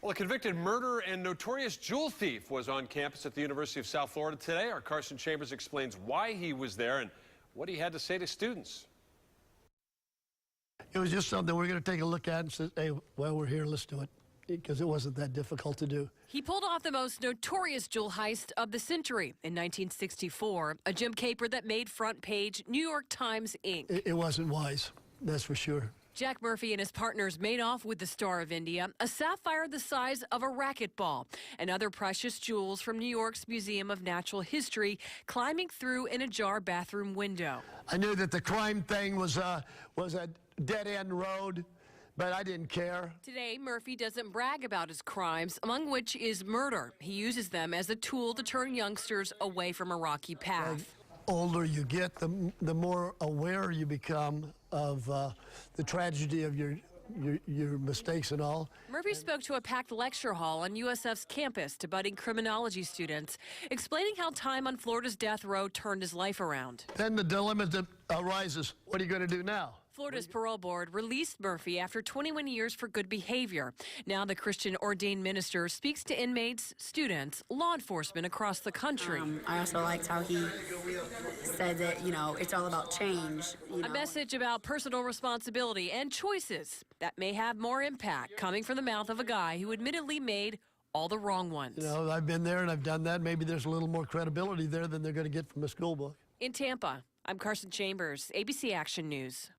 Well, a convicted murderer and notorious jewel thief was on campus at the University of South Florida today. Our Carson Chambers explains why he was there and what he had to say to students. It was just something we're going to take a look at and say, hey, well, we're here, let's do it, because it wasn't that difficult to do. He pulled off the most notorious jewel heist of the century in 1964, a gem caper that made front page New York Times Inc. It wasn't wise, that's for sure. Jack Murphy and his partners made off with the Star of India, a sapphire the size of a racquetball, and other precious jewels from New York's Museum of Natural History climbing through an ajar bathroom window. I knew that the crime thing was a dead-end road, but I didn't care. Today, Murphy doesn't brag about his crimes, among which is murder. He uses them as a tool to turn youngsters away from a rocky path. The older you get, the more aware you become of the tragedy of your mistakes and all. Murphy spoke to a packed lecture hall on USF's campus to budding criminology students, explaining how time on Florida's death row turned his life around. Then the dilemma that arises, what are you going to do now? Florida's parole board released Murphy after 21 years for good behavior. Now the Christian ordained minister speaks to inmates, students, law enforcement across the country. I also liked how he said that, it's all about change. A message about personal responsibility and choices that may have more impact coming from the mouth of a guy who admittedly made all the wrong ones. I've been there and I've done that. Maybe there's a little more credibility there than they're going to get from a school book. In Tampa, I'm Carson Chambers, ABC Action News.